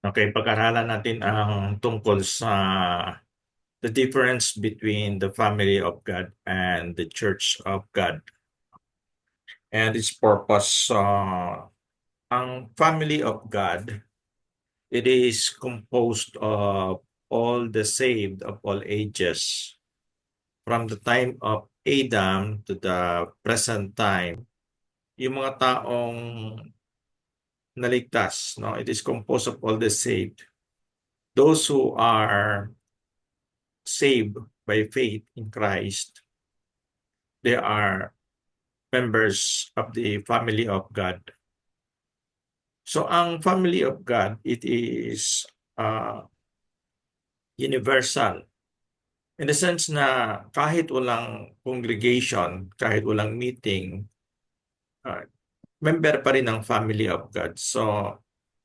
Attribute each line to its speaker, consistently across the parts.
Speaker 1: Okay, pag-aralan natin ang tungkol sa the difference between the family of God and the Church of God and its purpose. Ang family of God, it is composed of all the saved of all ages, from the time of Adam to the present time. Yung mga taong naligtas, no? It is composed of all the saved. Those who are saved by faith in Christ, they are members of the family of God. So ang family of God, it is universal. In the sense na kahit walang congregation, kahit walang meeting, uh, member pa rin ng family of God. So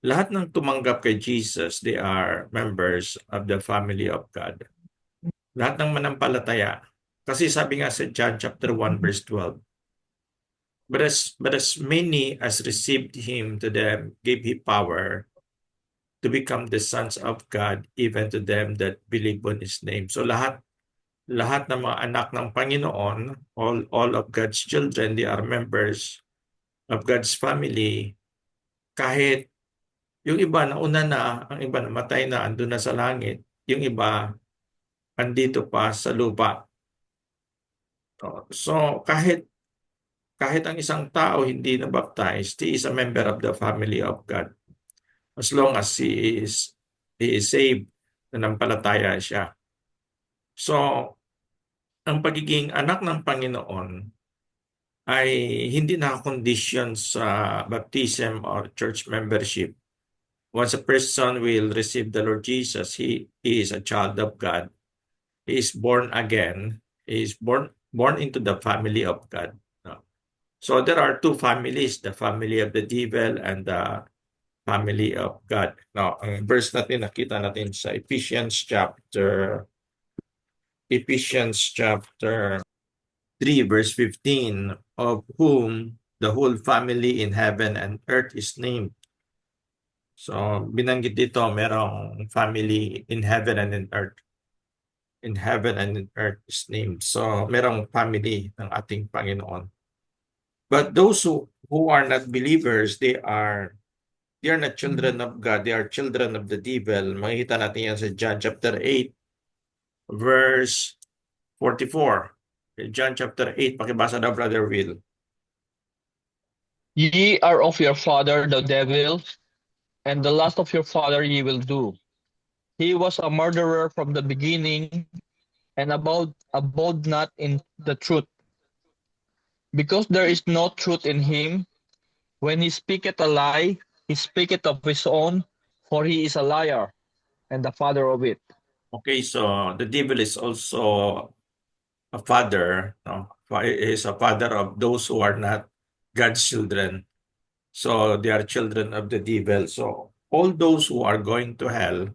Speaker 1: lahat ng tumanggap kay Jesus, they are members of the family of God. Lahat ng manampalataya. Kasi sabi nga sa John chapter 1 verse 12, but as many as received him, to them gave he power to become the sons of God, even to them that believe on his name. So lahat ng mga anak ng Panginoon, all of God's children, they are members of God's family. Kahit yung iba nauna na, ang iba namatay na, andun na sa langit, yung iba andito pa sa lupa. So kahit ang isang tao hindi na baptized, he is a member of the family of God. As long as he is saved, nanampalataya siya. So, ang pagiging anak ng Panginoon ay hindi nakakondisyon sa baptism or church membership. Once a person will receive the Lord Jesus, he is a child of God. He is born again. He is born into the family of God. No? So there are two families, the family of the devil and the family of God. Now, ang verse natin, nakita natin sa Ephesians chapter 3, verse 15, of whom the whole family in heaven and earth is named. So, binanggit dito, merong family in heaven and in earth. In heaven and in earth is named. So, merong family ng ating Panginoon. But those who are not believers, they are not children of God, they are children of the devil. Makikita natin yan sa John chapter 8, verse 44. John chapter 8, pakibasa daw, Brother Will.
Speaker 2: Ye are of your father the devil, and the lust of your father ye will do. He was a murderer from the beginning, and abode not in the truth, because there is no truth in him. When he speaketh a lie, he speaketh of his own, for he is a liar, and the father of it.
Speaker 1: Okay, so the devil is also a father, no? He is a father of those who are not God's children. So they are children of the devil. So all those who are going to hell,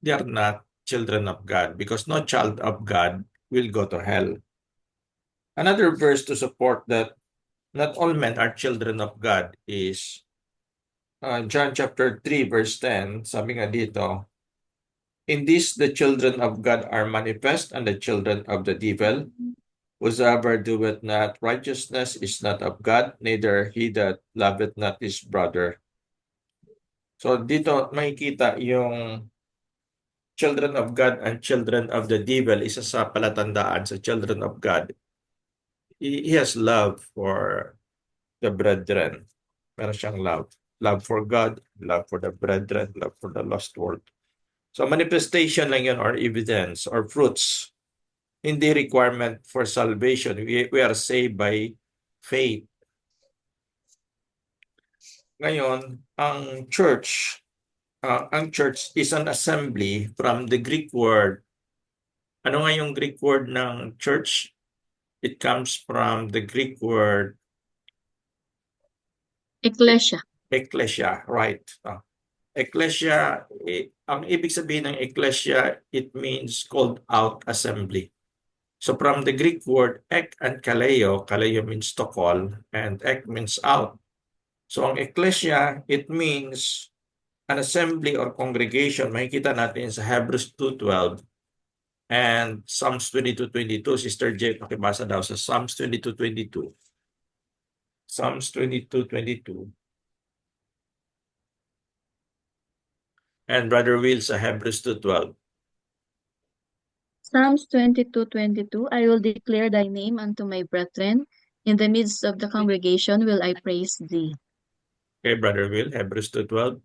Speaker 1: they are not children of God, because no child of God will go to hell. Another verse to support that not all men are children of God is John chapter 3, verse 10. Sabi nga dito, in this the children of God are manifest, and the children of the devil. Whosoever doeth not righteousness is not of God, neither he that loveth not his brother. So dito makikita yung children of God and children of the devil, isa sa palatandaan sa children of God. He has love for the brethren. Meron siyang love. Love for God, love for the brethren, love for the lost world. So manifestation lang yun, or evidence, or fruits. Hindi requirement for salvation. We are saved by faith. Ngayon, ang church is an assembly from the Greek word. Ano nga yung Greek word ng church? It comes from the Greek word
Speaker 3: Ecclesia.
Speaker 1: ecclesia, right? Ecclesia, ang ibig sabihin ng ecclesia, it means called out assembly. So from the Greek word ek and kaleo means to call, and ek means out. So ang ecclesia, it means an assembly or congregation, makikita natin sa Hebrews 2:12 and Psalms 22:22. Sister J, pakibasa daw sa Psalms 22:22. Psalms 22:22. And Brother Will sa Hebrews 2:12.
Speaker 3: Psalms 22:22, I will declare thy name unto my brethren. In the midst of the congregation will I praise thee.
Speaker 1: Okay, Brother Will, Hebrews 2:12.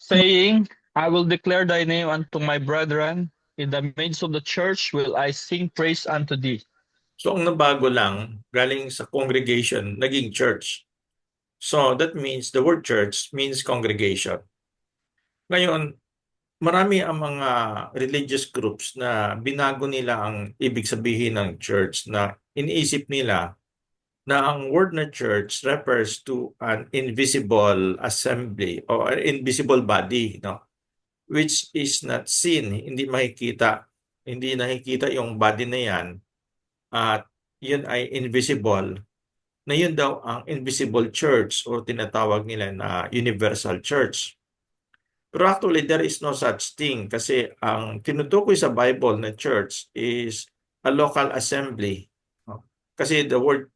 Speaker 2: saying, I will declare thy name unto my brethren. In the midst of the church will I sing praise unto thee.
Speaker 1: So ang nabago lang, galing sa congregation, naging church. So that means the word church means congregation. Ngayon, marami ang mga religious groups na binago nila ang ibig sabihin ng church, na iniisip nila na ang word na church refers to an invisible assembly or an invisible body, no? Which is not seen, hindi makikita. Hindi nakikita yung body na yan at yun ay invisible, na yun daw ang invisible church o tinatawag nila na universal church. Pero actually, there is no such thing kasi ang tinutukoy sa Bible na church is a local assembly. Kasi the word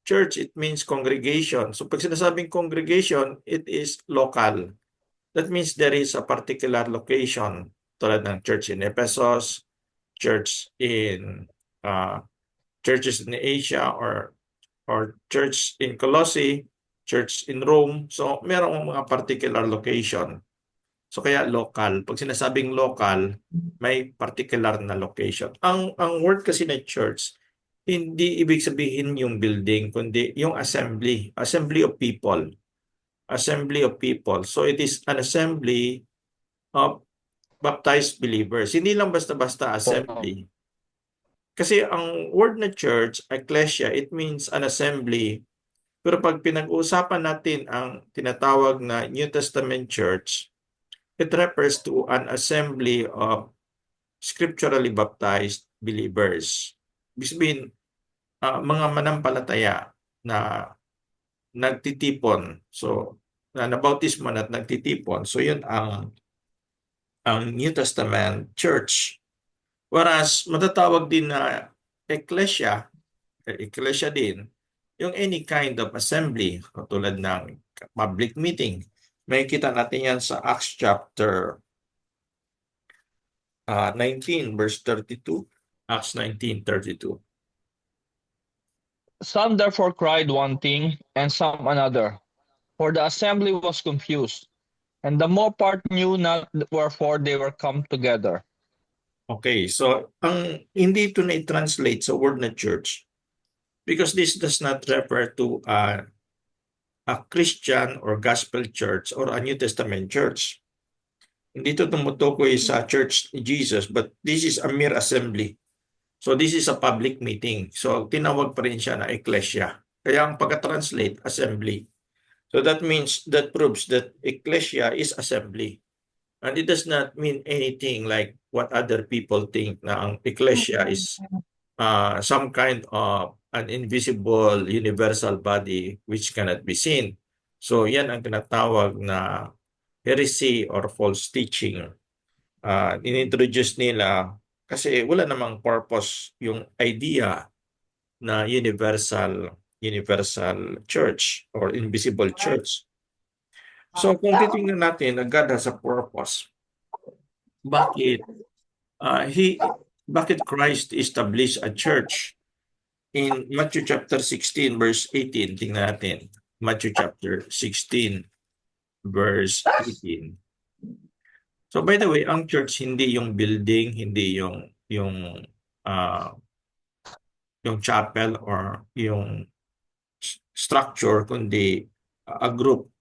Speaker 1: church, it means congregation. So pag sinasabing congregation, it is local. That means there is a particular location, tulad ng church in Ephesus, church in churches in Asia, or church in Colossae, church in Rome. So merong mga particular location. So kaya local. Pag sinasabing local, may particular na location. Ang word kasi na church, hindi ibig sabihin yung building, kundi yung assembly of people. Assembly of people. So it is an assembly of baptized believers. Hindi lang basta-basta assembly. Kasi ang word na church, ecclesia, it means an assembly. Pero pag pinag-uusapan natin ang tinatawag na New Testament church, it refers to an assembly of scripturally baptized believers. Ibig sabihin, mga manampalataya na nagtitipon. So, na nabautismo at nagtitipon. So, yun ang New Testament church. Whereas, matatawag din na ecclesia din, yung any kind of assembly, katulad ng public meeting. Makikita natin yan sa Acts chapter 19, verse 32. Acts 19:32.
Speaker 2: Some therefore cried one thing, and some another, for the assembly was confused, and the more part knew not wherefore they were come together.
Speaker 1: Okay, so ang hindi ito na i-translate sa word na church because this does not refer to a Christian or gospel church or a New Testament church. Hindi ito tumutukoy sa church ni Jesus, but this is a mere assembly. So this is a public meeting. So tinawag pa rin siya na ecclesia. Kaya ang pagka-translate, assembly. So that means, that proves that ecclesia is assembly. And it does not mean anything like what other people think na ang ecclesia is some kind of an invisible universal body which cannot be seen. So yan ang tinatawag na heresy or false teaching. Inintroduce nila kasi wala namang purpose yung idea na universal church or invisible church. So kung titingnan natin na God has a purpose, bakit Christ established a church? In Matthew chapter 16 verse 18, tingnan natin. Matthew chapter 16 verse 18. So by the way, ang church hindi yung building, hindi yung chapel or yung structure, kundi a group,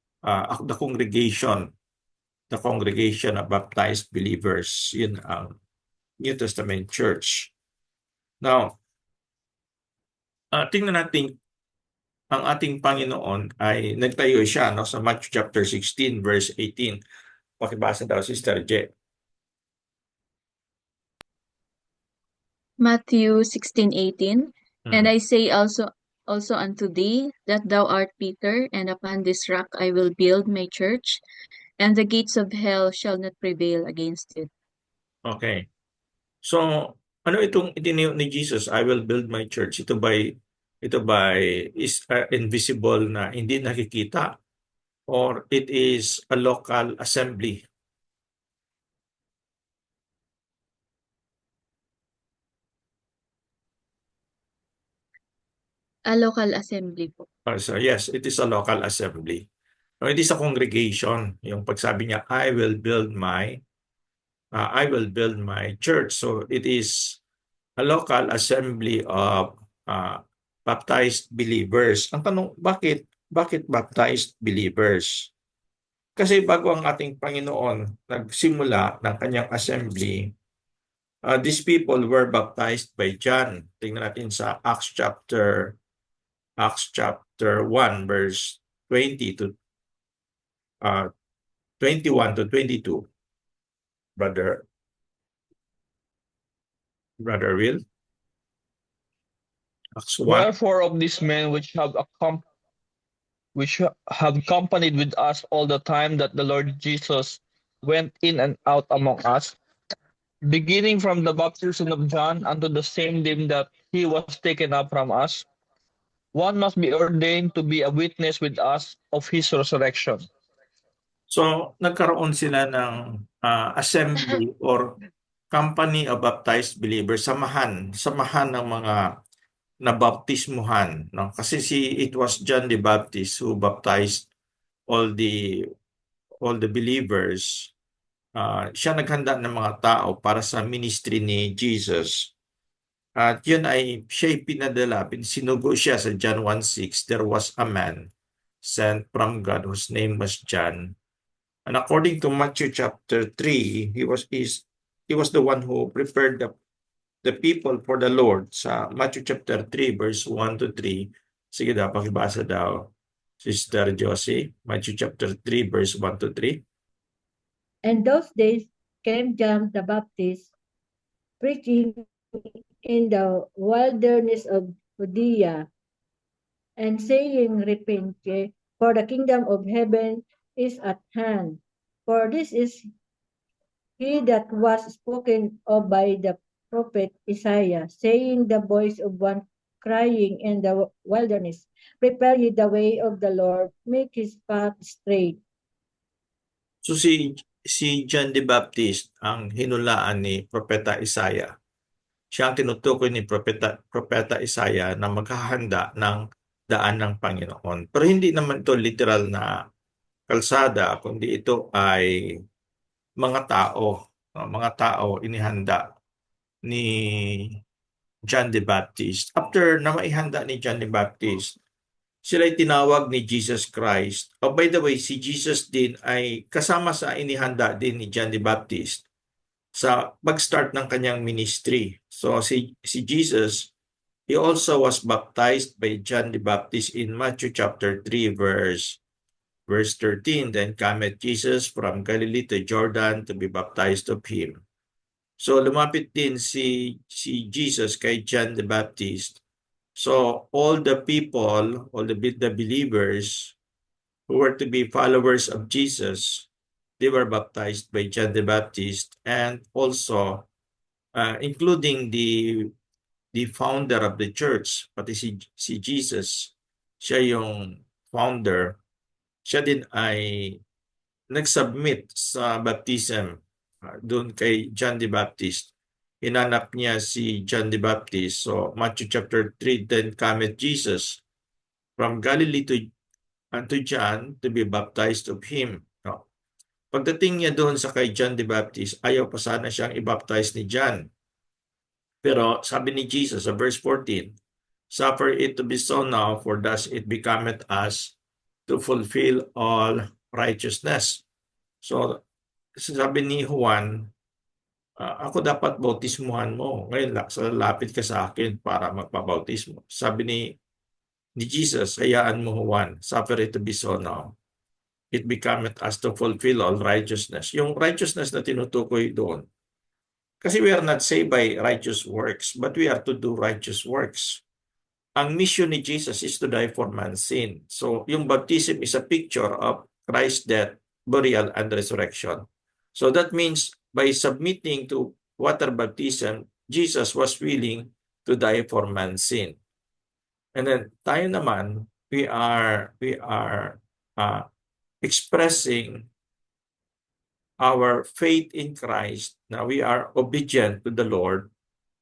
Speaker 1: the congregation of baptized believers. Yun ang New Testament church. Now, tingnan natin, ang ating Panginoon ay nagtayo siya sa Matthew chapter 16 verse 18. Pakibasa daw, Sister J.
Speaker 3: Matthew 16:18, and I say also also unto thee, that thou art Peter, and upon this rock I will build my church, and the gates of hell shall not prevail against it.
Speaker 1: Okay. So, ano itong itinayo ni Jesus? I will build my church. Ito by is invisible na hindi nakikita, or it is a local assembly?
Speaker 3: A local assembly po.
Speaker 1: So yes, it is a local assembly. No, it is a congregation. Yung pagsabi niya, I will build my church. So it is a local assembly of baptized believers. Ang tanong, bakit baptized believers? Kasi bago ang ating Panginoon nagsimula ng kanyang assembly, these people were baptized by John. Tingnan natin sa Acts chapter 1 verse 20 to 21 to 22. Brother Will. Acts 1.
Speaker 2: Wherefore of these men which have accompanied with us all the time that the Lord Jesus went in and out among us, beginning from the baptism of John unto the same day that he was taken up from us, one must be ordained to be a witness with us of his resurrection.
Speaker 1: So nagkaroon sila ng assembly or company of baptized believers, samahan ng mga nabaptismuhan, no? Kasi it was John the Baptist who baptized all the believers. Siya naghanda ng mga tao para sa ministry ni Jesus. At yun ay siya'y pinadala, sinugo siya sa John 1:6. There was a man sent from God whose name was John. And according to Matthew chapter 3, he was the one who prepared the people for the Lord. Sa Matthew chapter 3 verse 1 to 3. Sige daw, pakibasa daw, Sister Josie. Matthew chapter 3 verse 1 to 3.
Speaker 4: And those days came John the Baptist, preaching in the wilderness of Judea, and saying, Repent ye, for the kingdom of heaven is at hand. For this is he that was spoken of by the prophet Isaiah, saying, The voice of one crying in the wilderness, Prepare ye the way of the Lord, make his path straight.
Speaker 1: So si John the Baptist ang hinulaan ni Propeta Isaiah. Siya ang tinutukoy ni Propeta Isaiah na maghahanda ng daan ng Panginoon. Pero hindi naman ito literal na kalsada, kundi ito ay mga tao inihanda ni John the Baptist. After na maihanda ni John the Baptist, sila'y tinawag ni Jesus Christ. Oh, by the way, si Jesus din ay kasama sa inihanda din ni John the Baptist sa pag-start ng kanyang ministry. So si Jesus, he also was baptized by John the Baptist in Matthew chapter 3 verse 13. Then cometh Jesus from Galilee to Jordan to be baptized of him. So lumapit din si Jesus kay John the Baptist. So all the people, all the believers who were to be followers of Jesus, they were baptized by John the Baptist, and also including the founder of the church, pati si Jesus, siya yung founder. Siya din ay nag-submit sa baptism doon kay John the Baptist. Hinanap niya si John the Baptist. So Matthew chapter 3, then cometh Jesus from Galilee unto John to be baptized of him. No. Pagdating niya doon sa kay John the Baptist, ayaw pa sana siyang i-baptize ni John. Pero sabi ni Jesus sa verse 14, Suffer it to be so now, for thus it becometh us to fulfill all righteousness. So sabi ni Juan, ako dapat bautismuhan mo. Ngayon lapit ka sa akin para magpabautismo. Sabi ni Jesus, hayaan mo Juan, suffer it to be so now. It becometh us to fulfill all righteousness. Yung righteousness na tinutukoy doon. Kasi we are not saved by righteous works, but we are to do righteous works. ang mission ni Jesus is to die for man's sin. So yung baptism is a picture of Christ's death, burial, and resurrection. So that means by submitting to water baptism, Jesus was willing to die for man's sin. And then tayo naman, we are expressing our faith in Christ, na we are obedient to the Lord,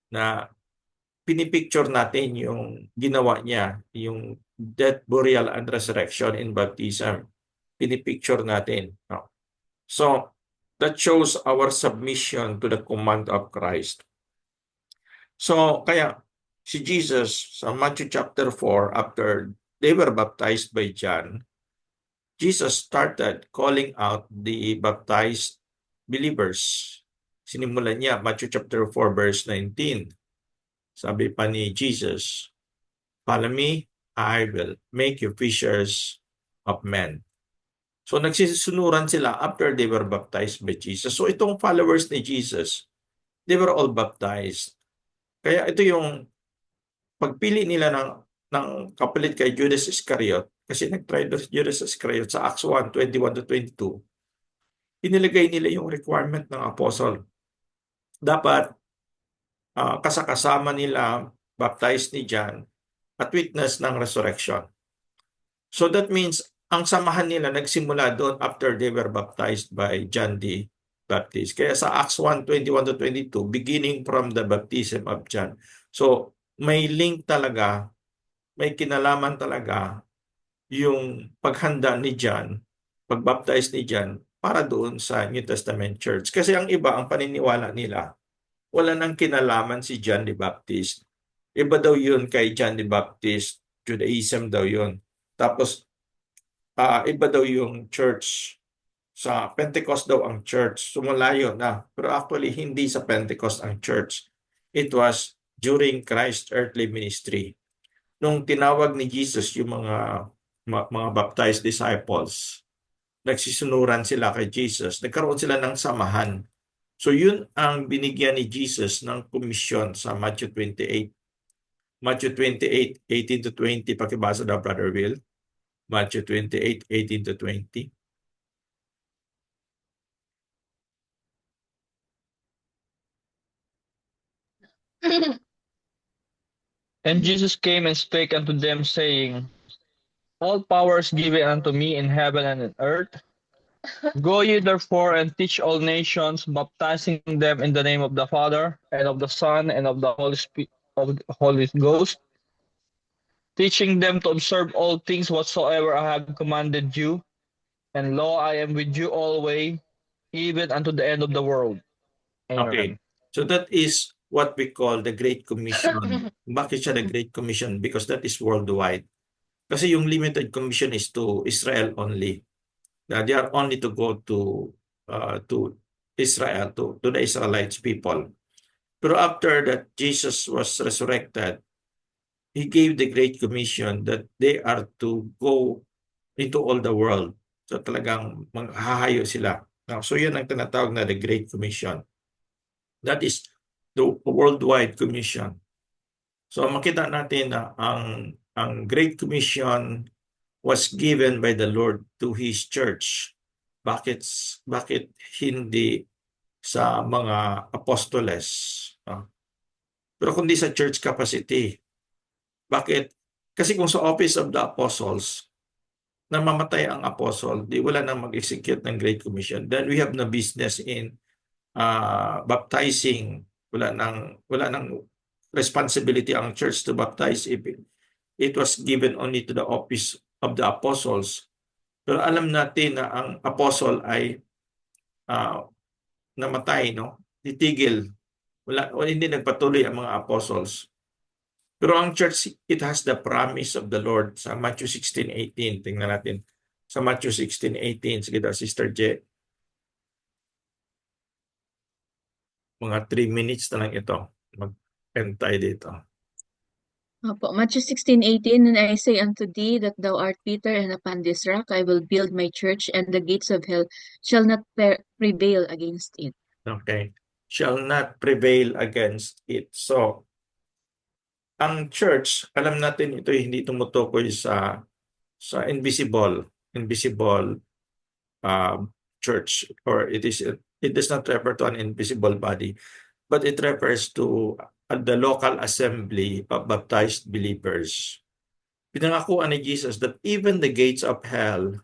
Speaker 1: na pinipicture natin yung ginawa niya, yung death, burial, and resurrection in baptism. Pinipicture natin. No? So, that shows our submission to the command of Christ. So, kaya si Jesus sa Matthew chapter 4, after they were baptized by John, Jesus started calling out the baptized believers. Sinimulan niya, Matthew chapter 4, verse 19. Sabi pa ni Jesus, "Follow me, I will make you fishers of men." So nagsisunuran sila after they were baptized by Jesus. So itong followers ni Jesus, they were all baptized. Kaya ito yung pagpili nila ng kapalit kay Judas Iscariot, kasi nag-try si Judas Iscariot sa Acts 1, 21 to 22, inilagay nila yung requirement ng apostle. Dapat kasama nila, baptized ni John, at witness ng resurrection. So that means, ang samahan nila nagsimula doon after they were baptized by John the Baptist. Kaya sa Acts 1, 21 to 22, beginning from the baptism of John. So may link talaga, may kinalaman talaga yung paghanda ni John, pagbaptize ni John, para doon sa New Testament Church. Kasi ang iba, ang paniniwala nila, wala nang kinalaman si John the Baptist. Iba daw yun kay John the Baptist, Judaism daw yun. Tapos, iba daw yung church. Sa Pentecost daw ang church. Sumalayo na. Pero actually, hindi sa Pentecost ang church. It was during Christ's earthly ministry. Nung tinawag ni Jesus yung mga baptized disciples, nagsisunuran sila kay Jesus, nagkaroon sila ng samahan. So yun ang binigyan ni Jesus ng komisyon sa Matthew 28. Matthew 28, 18 to 20, pakibasa daw, Brother Will. Matthew 28, 18 to 20.
Speaker 2: And Jesus came and spake unto them, saying, All power is given unto me in heaven and in earth. Go ye therefore and teach all nations, baptizing them in the name of the Father, and of the Son, and of the Holy Ghost, teaching them to observe all things whatsoever I have commanded you. And lo, I am with you always, even unto the end of the world. Amen.
Speaker 1: Okay. So that is what we call the Great Commission. Bakit siya the Great Commission? Because that is worldwide. Kasi yung limited commission is to Israel only. They are only to go to Israel, to the Israelites people. Pero after that Jesus was resurrected, He gave the Great Commission that they are to go into all the world. So talagang maghahayo sila. So yun ang tinatawag na the Great Commission. That is the worldwide commission. So makita natin na ang Great Commission was given by the Lord to His church. Bakit hindi sa mga apostoles? Pero kundi sa church capacity. Bakit? Kasi kung sa office of the apostles, namamatay ang apostle, di wala nang mag-execute ng Great Commission. Then we have no business in baptizing. Wala nang responsibility ang church to baptize if it was given only to the office of the apostles. Pero alam natin na ang apostle ay namatay, no? Titigil. Hindi nagpatuloy ang mga apostles. Pero ang church, it has the promise of the Lord sa Matthew 16:18. Tingnan natin. Sa Matthew 16:18, sige daw, Sister J. Mga 3 minutes na lang ito. Mag-end tayo dito.
Speaker 3: Opo, Matthew 16:18, And I say unto thee that thou art Peter, and upon this rock I will build my church, and the gates of hell shall not prevail against it.
Speaker 1: Okay. Shall not prevail against it. So, ang church, alam natin ito hindi tumutukoy sa invisible church, or it does not refer to an invisible body, but it refers to the local assembly of baptized believers. Pinangakuan ni Jesus that even the gates of hell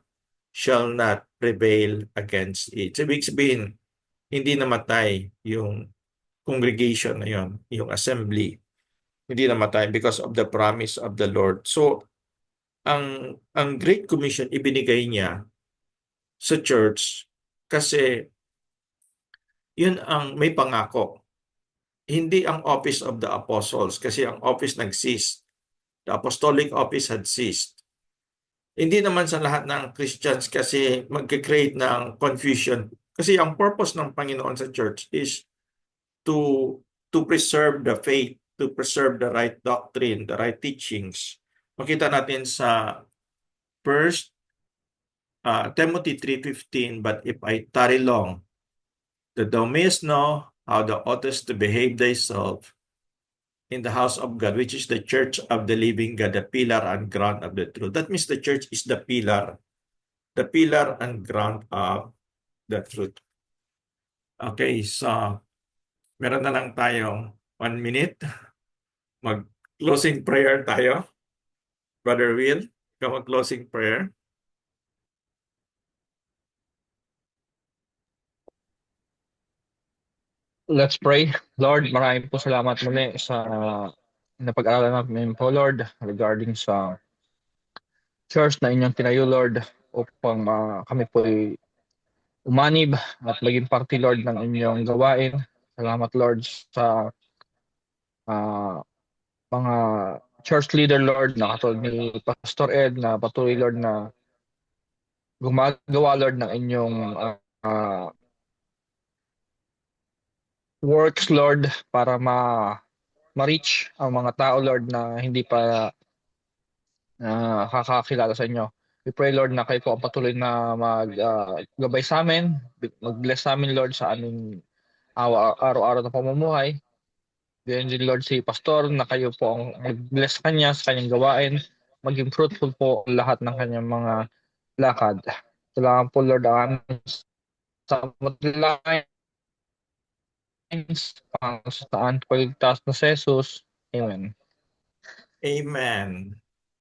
Speaker 1: shall not prevail against it. So, ibig sabihin, hindi namatay yung congregation na yun, yung assembly. Hindi namatay because of the promise of the Lord. So, ang Great Commission ibinigay niya sa church kasi yun ang may pangako. Hindi ang office of the apostles kasi ang office nag-cease. The apostolic office had ceased. Hindi naman sa lahat ng Christians kasi mag-create ng confusion. Kasi ang purpose ng Panginoon sa church is to preserve the faith, to preserve the right doctrine, the right teachings. Makita natin sa 1 Timothy 3:15, but if I tarry long, that thou mayest know how thou oughtest to behave thyself in the house of God, which is the church of the living God, the pillar and ground of the truth. That means the church is the pillar and ground of the truth. Okay, so meron na lang tayong 1 minute. Mag-closing prayer tayo. Brother Will, ikaw mag-closing prayer.
Speaker 2: Let's pray. Lord, maraming po salamat muli sa napag-aralan namin po, Lord, regarding sa church na inyong tinayo, Lord, upang kami po umanib at maging parte, Lord, ng inyong gawain. Salamat, Lord, sa ah, mga church leader, Lord, na katulad ni Pastor Ed, na patuloy, Lord, na gumagawa, Lord, ng inyong works, Lord, para ma-reach ang mga tao, Lord, na hindi pa kakakilala sa inyo. We pray, Lord, na kayo po ang patuloy na maggabay sa amin, mag-bless sa amin, Lord, sa aming araw-araw na pamumuhay. Ganyan din, Lord, si Pastor, na kayo po ang mag-bless sa kanya, sa kanyang gawain, maging fruitful po ang lahat ng kanyang mga lakad. Salamat po, Lord, ang aming sa Panginoon, pagligtas na si Jesus. Amen.
Speaker 1: Amen.